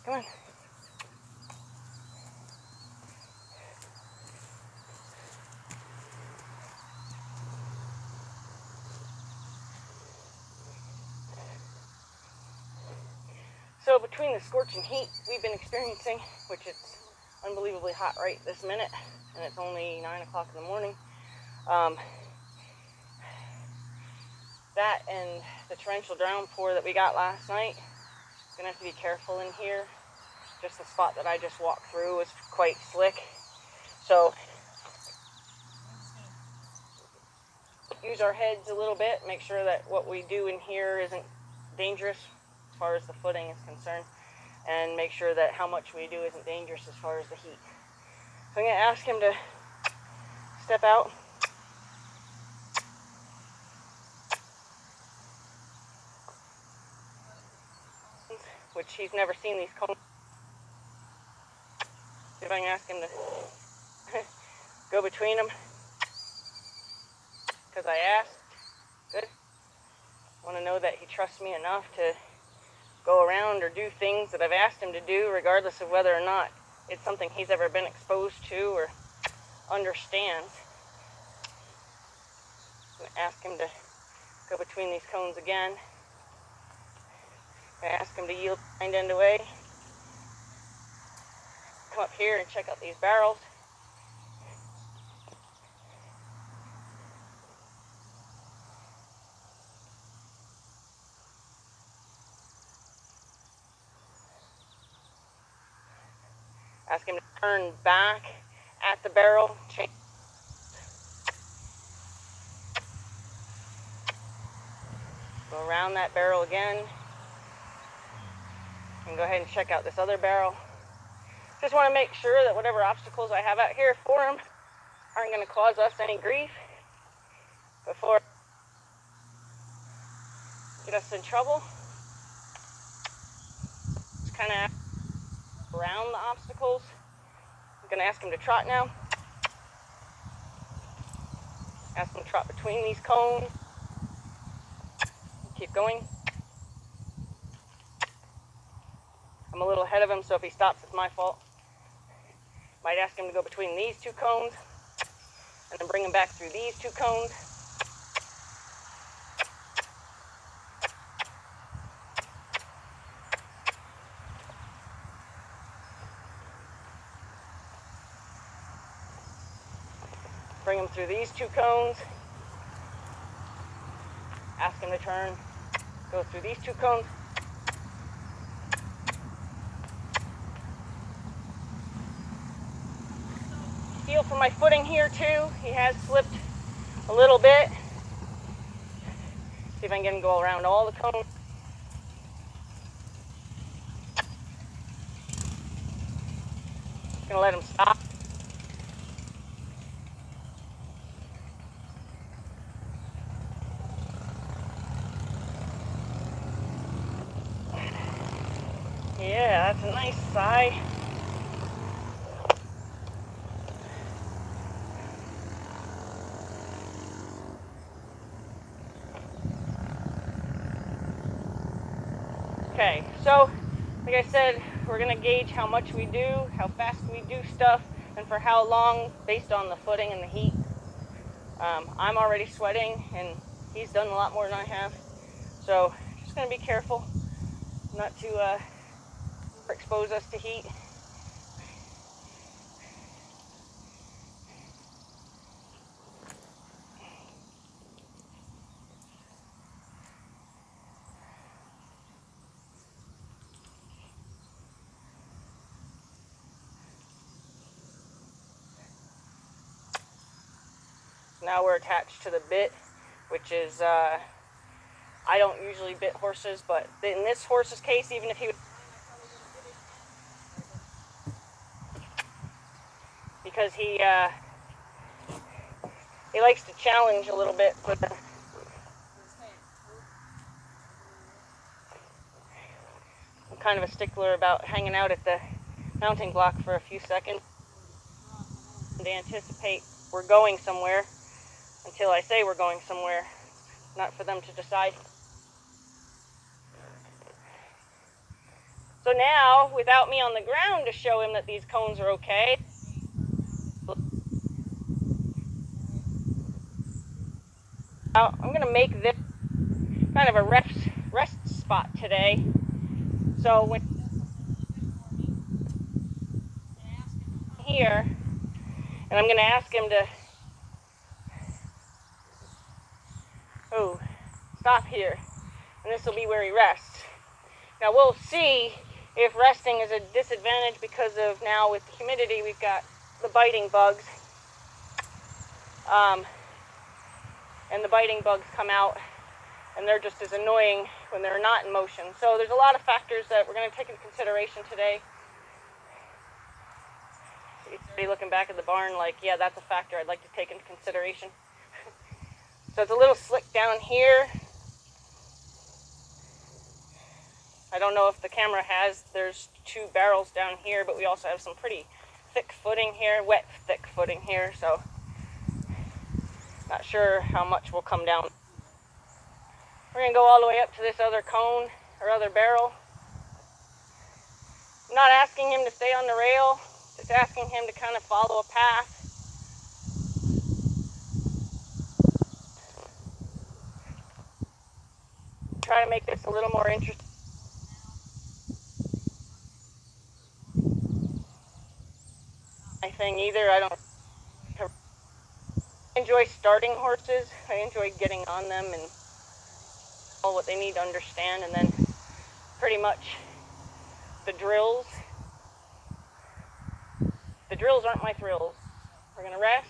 Come on. So between the scorching heat we've been experiencing, which it's unbelievably hot right this minute, and it's only 9 o'clock in the morning, that and the torrential downpour that we got last night, gonna have to be careful in here. Just the spot that I just walked through was quite slick, so use our heads a little bit, make sure that what we do in here isn't dangerous as far as the footing is concerned, and make sure that how much we do isn't dangerous as far as the heat. So I'm going to ask him to step out. Which he's never seen these cones. See if I can ask him to go between them. Because I asked. Good. I want to know that he trusts me enough to go around or do things that I've asked him to do, regardless of whether or not it's something he's ever been exposed to or understands. I'm going to ask him to go between these cones again. I ask him to yield the hind end away. Come up here and check out these barrels. Ask him to turn back at the barrel. Change. Go around that barrel again. And go ahead and check out this other barrel. Just want to make sure that whatever obstacles I have out here for him aren't going to cause us any grief before get us in trouble. Just kind of around the obstacles. I'm going to ask him to trot now. Ask him to trot between these cones. Keep going. I'm a little ahead of him, so if he stops, it's my fault. Might ask him to go between these two cones and then bring him back through these two cones. Bring him through these two cones. Ask him to turn. Go through these two cones. Feel for my footing here too. He has slipped a little bit. See if I can get him to go around all the cones. Gonna let him stop. Yeah, that's a nice sigh. Okay, so like I said, we're going to gauge how much we do, how fast we do stuff, and for how long based on the footing and the heat. I'm already sweating, and he's done a lot more than I have. So just going to be careful not to expose us to heat. Now we're attached to the bit, which is, I don't usually bit horses, but in this horse's case, even if he was, because he likes to challenge a little bit, but I'm kind of a stickler about hanging out at the mounting block for a few seconds and to anticipate we're going somewhere until I say we're going somewhere, not for them to decide. So now, without me on the ground to show him that these cones are okay, I'm going to make this kind of a rest spot today. So when here, and I'm going to ask him to, stop here, and this will be where he rests. Now we'll see if resting is a disadvantage because of now with the humidity we've got the biting bugs, and the biting bugs come out, and they're just as annoying when they're not in motion. So there's a lot of factors that we're going to take into consideration today. He's already looking back at the barn like, yeah, that's a factor I'd like to take into consideration. So it's a little slick down here. I don't know if the camera has, there's 2 barrels down here, but we also have some pretty thick footing here, wet, thick footing here, so not sure how much will come down. We're going to go all the way up to this other cone, or other barrel. I'm not asking him to stay on the rail, just asking him to kind of follow a path. Try to make this a little more interesting. My thing either, I don't enjoy starting horses. I enjoy getting on them and all what they need to understand, and then pretty much the drills. The drills aren't my thrills. We're going to rest.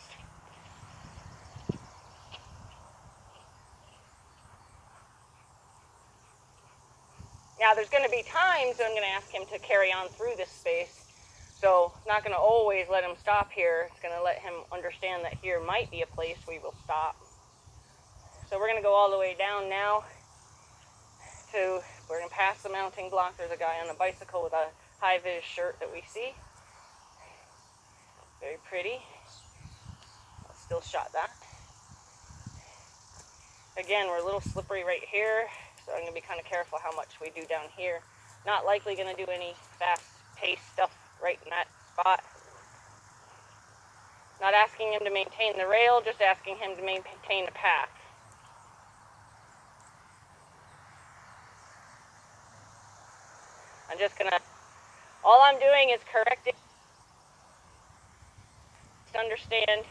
Now there's going to be times I'm going to ask him to carry on through this space. So not going to always let him stop here. It's going to let him understand that here might be a place we will stop. So we're going to go all the way down now to, we're going to pass the mounting block. There's a guy on a bicycle with a high-vis shirt that we see. Very pretty. I'll still shot that. Again, we're a little slippery right here, so I'm going to be kind of careful how much we do down here. Not likely going to do any fast-paced stuff right in that spot. Not asking him to maintain the rail, just asking him to maintain the path. I'm just going to, all I'm doing is correcting to understand.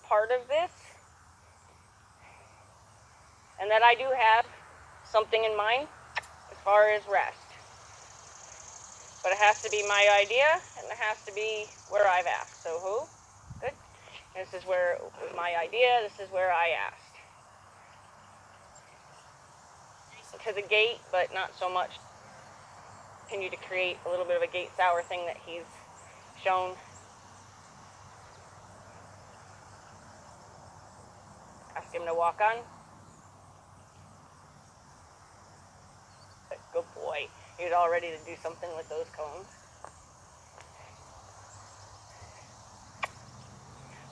Part of this, and that I do have something in mind as far as rest. But it has to be my idea, and it has to be where I've asked. So who? Good. This is where it was my idea. This is where I asked. To the gate, but not so much. Continue to create a little bit of a gate sour thing that he's shown. Ask him to walk on. Good boy. He's all ready to do something with those cones.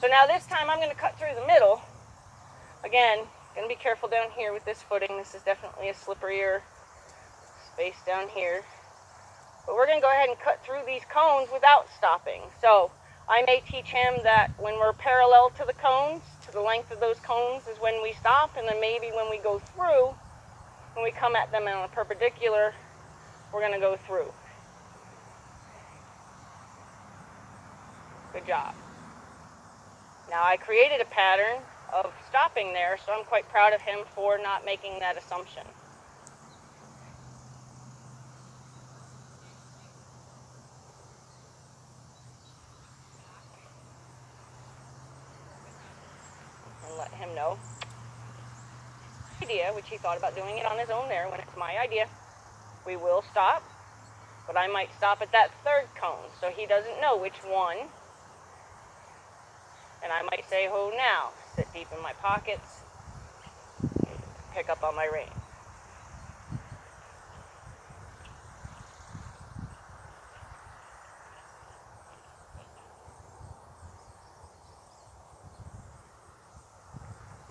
So now this time I'm going to cut through the middle. Again, going to be careful down here with this footing. This is definitely a slipperier space down here. But we're going to go ahead and cut through these cones without stopping. So I may teach him that when we're parallel to the cones, to the length of those cones is when we stop, and then maybe when we go through, when we come at them on a perpendicular, we're going to go through. Good job. Now I created a pattern of stopping there, so I'm quite proud of him for not making that assumption. And let him know. Idea, which he thought about doing it on his own there when it's my idea. We will stop, but I might stop at that third cone, so he doesn't know which one. And I might say, "Ho now," sit deep in my pockets, pick up on my rein.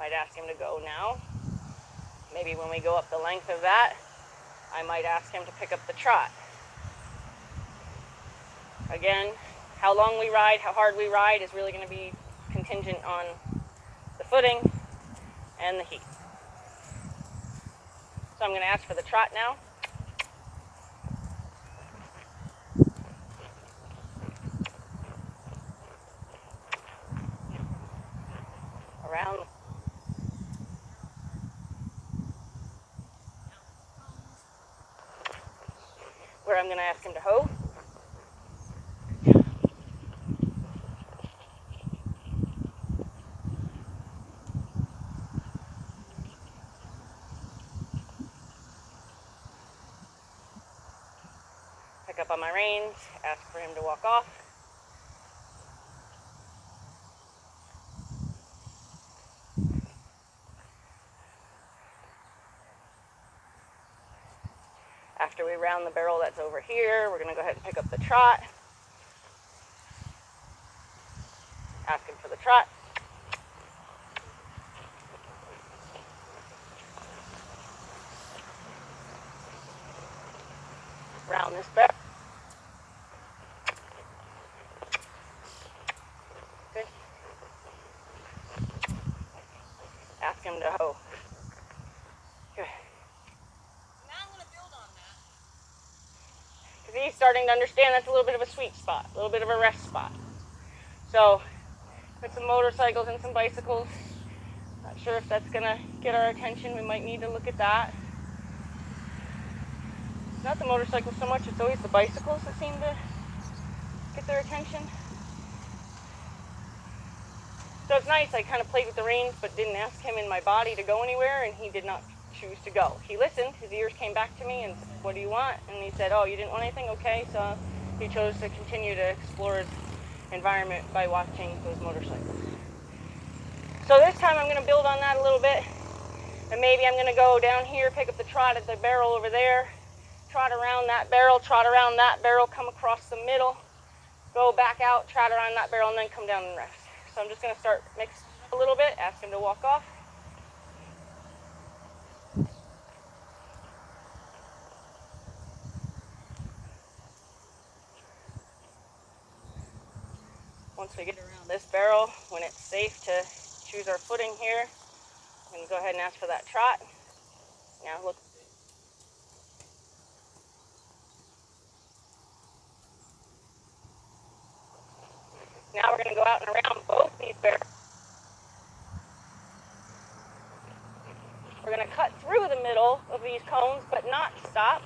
Might ask him to go now. Maybe when we go up the length of that, I might ask him to pick up the trot. Again, how long we ride, how hard we ride is really going to be contingent on the footing and the heat. So I'm going to ask for the trot now. Around. Where I'm going to ask him to hoe. Pick up on my reins, ask for him to walk off. After we round the barrel that's over here, we're going to go ahead and pick up the trot. Ask him for the trot. Round this barrel. Good. Ask him to hoe. Good. Now I'm going to build on that. Because he's starting to understand that's a little bit of a sweet spot, a little bit of a rest spot. So, with some motorcycles and some bicycles, not sure if that's going to get our attention. We might need to look at that. Not the motorcycles so much, it's always the bicycles that seem to get their attention. So it's nice, I kind of played with the reins, but didn't ask him in my body to go anywhere, and he did not choose to go. He listened, his ears came back to me and said, "What do you want?" And he said, "Oh, you didn't want anything? Okay." So he chose to continue to explore his environment by watching those motorcycles. So this time I'm going to build on that a little bit, and maybe I'm going to go down here, pick up the trot at the barrel over there, trot around that barrel, trot around that barrel, come across the middle, go back out, trot around that barrel, and then come down and rest. So I'm just going to start mixing a little bit, ask him to walk off. Once we get around this barrel, when it's safe to choose our footing here, I'm going to go ahead and ask for that trot. Now look. Now we're going to go out and around both these barrels. We're going to cut through the middle of these cones, but not stop.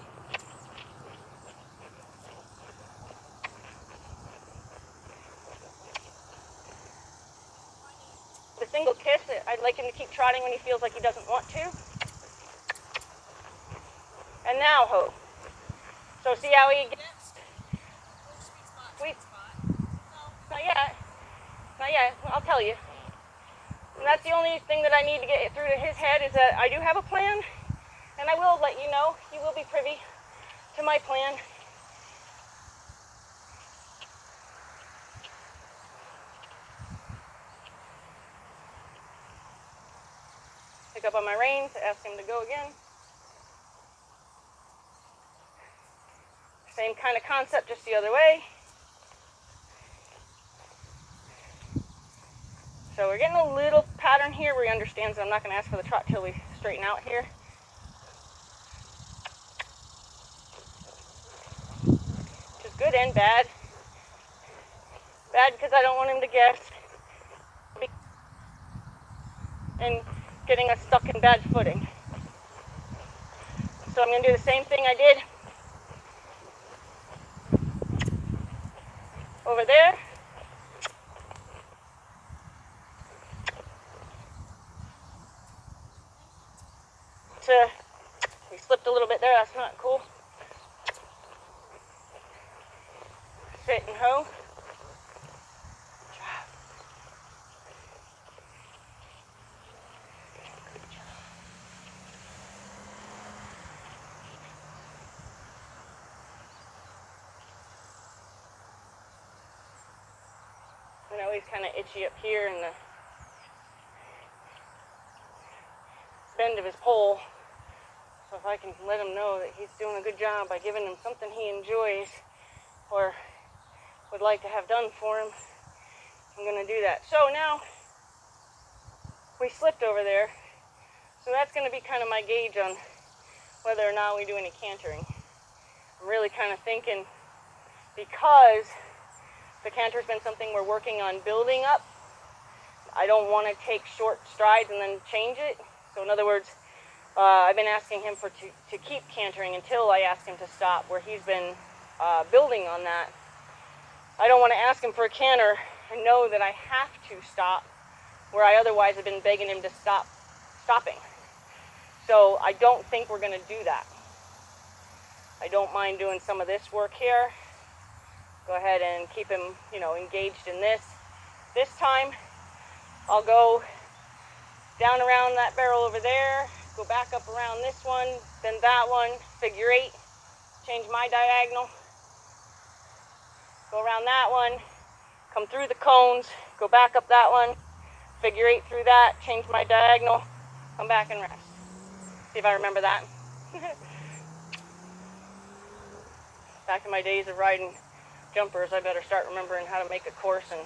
The single kiss, I'd like him to keep trotting when he feels like he doesn't want to. And now hoe. So see how he gets? Sweet spot. Not yet. Not yet. I'll tell you. And that's the only thing that I need to get through to his head is that I do have a plan, and I will let you know. You will be privy to my plan. Pick up on my reins, ask him to go again. Same kind of concept, just the other way. So we're getting a little pattern here where he understands that I'm not going to ask for the trot till we straighten out here. Which is good and bad. Bad because I don't want him to guess. And getting us stuck in bad footing. So I'm going to do the same thing I did over there. We slipped a little bit there, that's not cool. Sit and hoe. I know he's kind of itchy up here in the bend of his pole. So if I can let him know that he's doing a good job by giving him something he enjoys or would like to have done for him, I'm going to do that. So now we slipped over there. So that's going to be kind of my gauge on whether or not we do any cantering. I'm really kind of thinking, because the canter's been something we're working on building up, I don't want to take short strides and then change it. So in other words, I've been asking him to keep cantering until I ask him to stop, where he's been building on that. I don't want to ask him for a canter and know that I have to stop, where I otherwise have been begging him to stop stopping. So I don't think we're going to do that. I don't mind doing some of this work here. Go ahead and keep him, engaged in this. This time, I'll go down around that barrel over there, go back up around this one, then that one, figure 8, change my diagonal, go around that one, come through the cones, go back up that one, figure 8 through that, change my diagonal, come back and rest. See if I remember that. Back in my days of riding jumpers, I better start remembering how to make a course and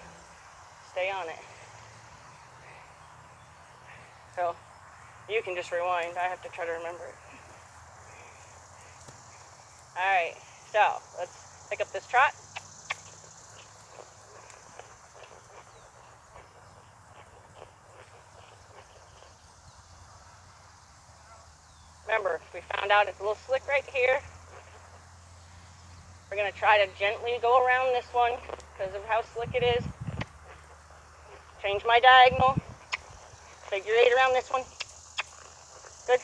stay on it. So you can just rewind. I have to try to remember it. Alright, so let's pick up this trot. Remember, we found out it's a little slick right here. We're going to try to gently go around this one because of how slick it is. Change my diagonal. Figure 8 around this one. Good.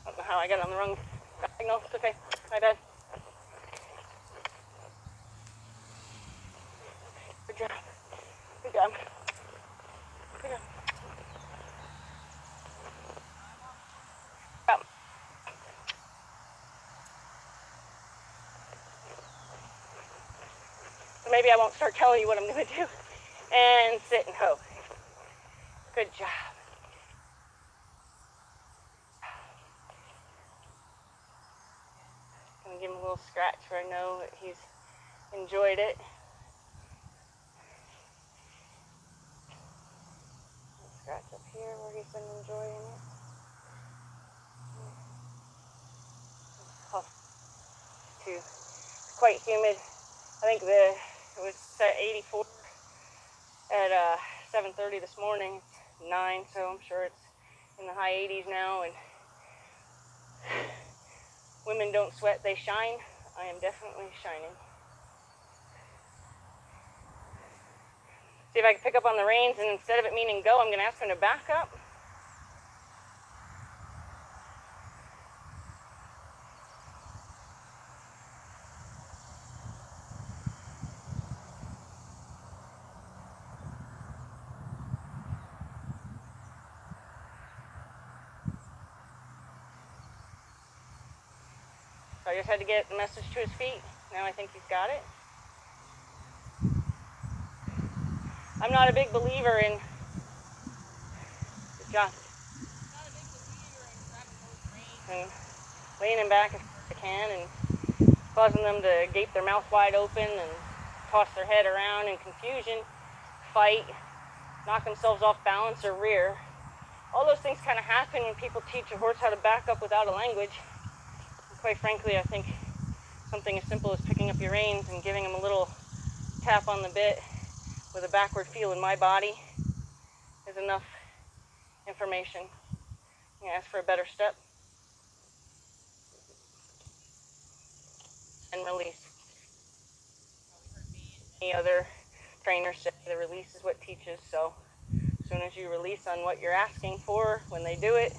I don't know how I got on the wrong diagonal. It's okay. My bad. Good job. Good job. Good job. Up. So maybe I won't start telling you what I'm going to do. And sit and hoe. Good job. I'm going to give him a little scratch where I know that he's enjoyed it. Scratch up here where he's been enjoying it. Too. It's quite humid. I think it was set 84 at 7:30 this morning. It's 9, so I'm sure it's in the high 80s now. And women don't sweat, they shine. I am definitely shining. See if I can pick up on the reins, and instead of it meaning go, I'm going to ask him to back up. So I just had to get the message to his feet. Now I think he's got it. I'm not a big believer in... Good job. Not a big believer in grabbing those reins. And leaning back as I can and causing them to gape their mouth wide open and toss their head around in confusion, fight, knock themselves off balance or rear. All those things kind of happen when people teach a horse how to back up without a language. And quite frankly, I think something as simple as picking up your reins and giving them a little tap on the bit with a backward feel in my body is enough information. I'm going to ask for a better step and release. Any other trainers say the release is what teaches, so as soon as you release on what you're asking for, when they do it,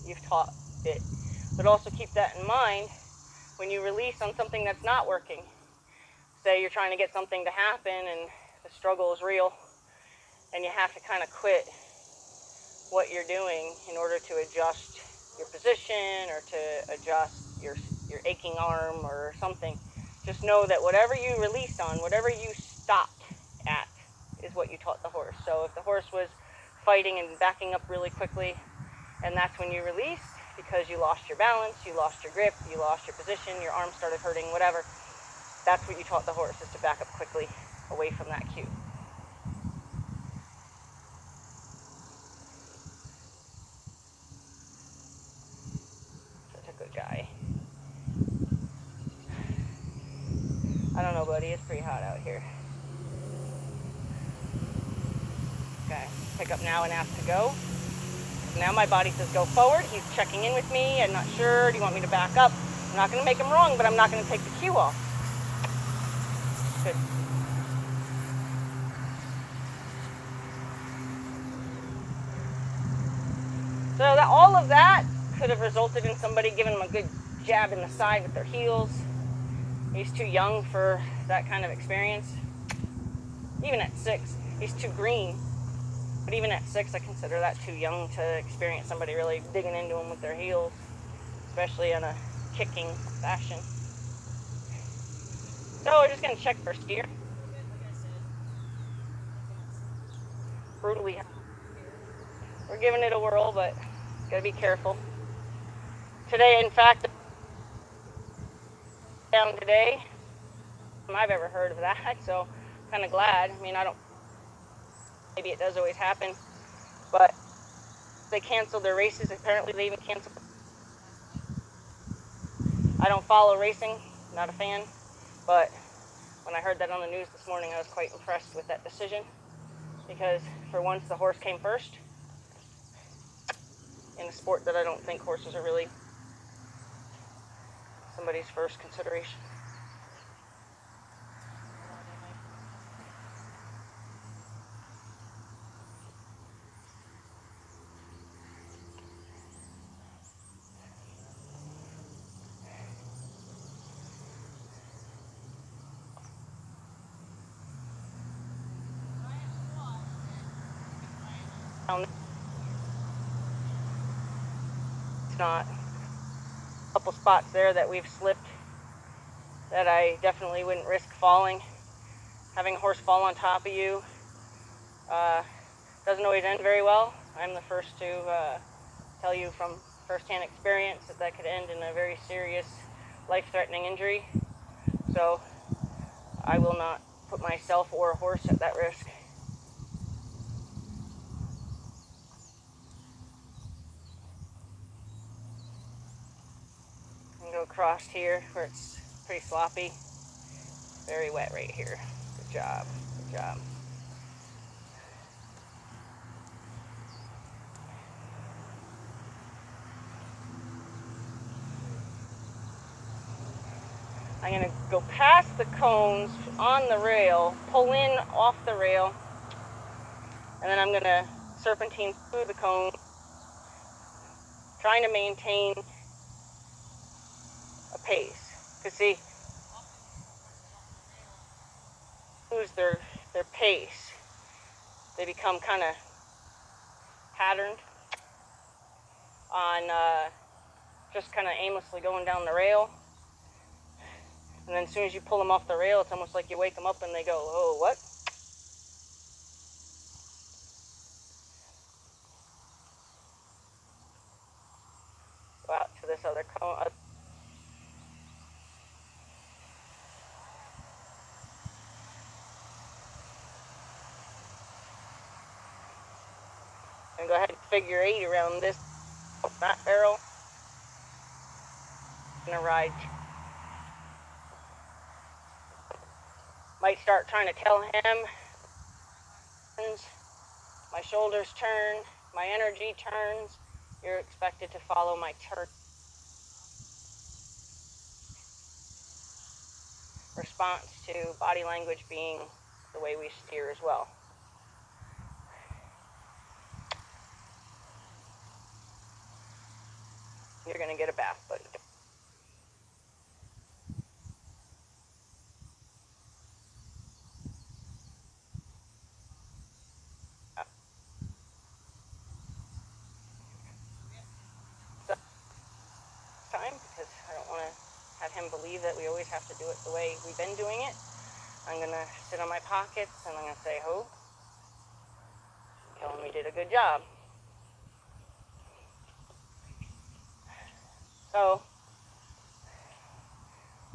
you've taught it. But also keep that in mind when you release on something that's not working. Say you're trying to get something to happen and the struggle is real, and you have to kind of quit what you're doing in order to adjust your position or to adjust your aching arm or something. Just know that whatever you released on, whatever you stopped at, is is what you taught the horse. So if the horse was fighting and backing up really quickly, and that's when you released because you lost your balance, you lost your grip, you lost your position, your arm started hurting, whatever, that's what you taught the horse, is to back up quickly away from that cue. Such a good guy. I don't know, buddy, it's pretty hot out here. Okay, pick up now and ask to go. Now my body says go forward. He's checking in with me. I'm not sure. Do you want me to back up? I'm not going to make him wrong, but I'm not going to take the cue off. Good. So that all of that could have resulted in somebody giving him a good jab in the side with their heels. He's too young for that kind of experience. Even at 6, he's too green. But even at 6, I consider that too young to experience somebody really digging into him with their heels, especially in a kicking fashion. So we're just going to check first gear. Brutally hot. We're giving it a whirl, but gotta be careful. Today, in fact, down today, I've ever heard of that, so I'm kind of glad. I mean, maybe it does always happen, but they canceled their races. Apparently, they even canceled. I don't follow racing, not a fan, but when I heard that on the news this morning, I was quite impressed with that decision, because for once, the horse came first in a sport that I don't think horses are really somebody's first consideration. It's not. A couple spots there that we've slipped that I definitely wouldn't risk falling. Having a horse fall on top of you doesn't always end very well. I'm the first to tell you from firsthand experience that could end in a very serious, life-threatening injury. So I will not put myself or a horse at that risk. And go across here where it's pretty sloppy. Very wet right here. Good job. Good job. I'm going to go past the cones on the rail, pull in off the rail, and then I'm going to serpentine through the cone, trying to maintain a pace. Because see, lose their pace. They become kind of patterned on just kind of aimlessly going down the rail. And then as soon as you pull them off the rail, it's almost like you wake them up and they go, oh, what? Go out to this other cone. And go ahead and figure 8 around this knot barrel. And a ride. Might start trying to tell him. My shoulders turn, my energy turns. You're expected to follow my turn. Response to body language being the way we steer as well. You're going to get a bath, buddy. Time, because I don't want to have him believe that we always have to do it the way we've been doing it. I'm going to sit on my pockets and I'm going to say, ho. Tell him he did a good job. So,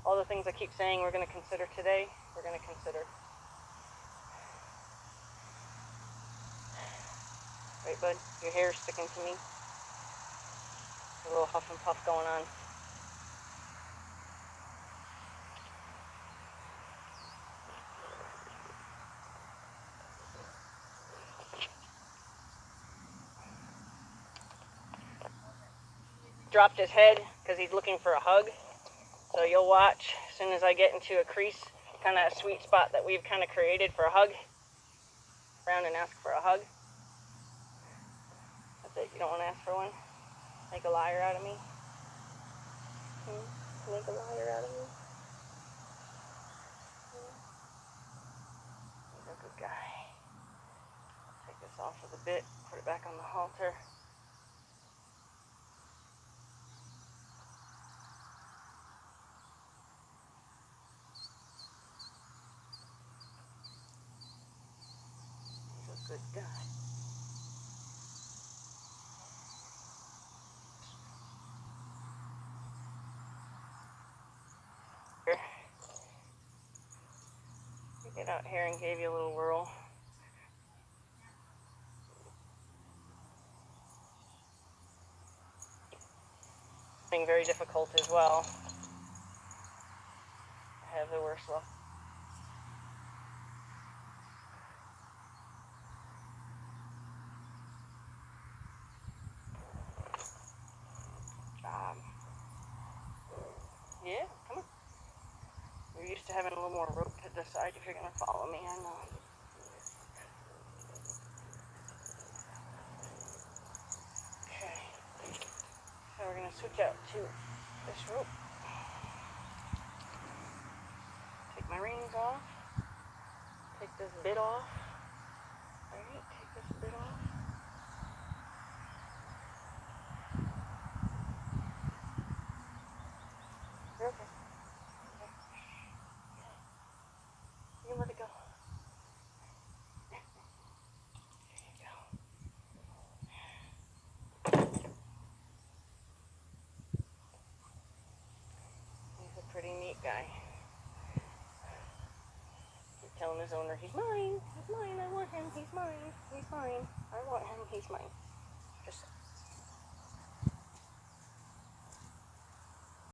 all the things I keep saying we're going to consider today, we're going to consider. Right, bud? Your hair's sticking to me. A little huff and puff going on. Dropped his head because he's looking for a hug. So you'll watch as soon as I get into a crease, kind of a sweet spot that we've kind of created for a hug. Around and ask for a hug. That's it. You don't want to ask for one? Make a liar out of me? Make a liar out of me? He's a good guy. Take this off of the bit, put it back on the halter. He's a good guy. Here. Get out here and gave you a little whirl. Being very difficult as well. I have the worst luck. Yeah, come on. You're used to having a little more rope to decide if you're going to follow me, I know. Okay. So we're going to switch out to this rope. Take my reins off. Take this bit off. Alright, take this bit off. You're okay. You can let it go. There you go. He's a pretty neat guy. He's telling his owner, he's mine, I want him, he's mine, I want him, he's mine. Just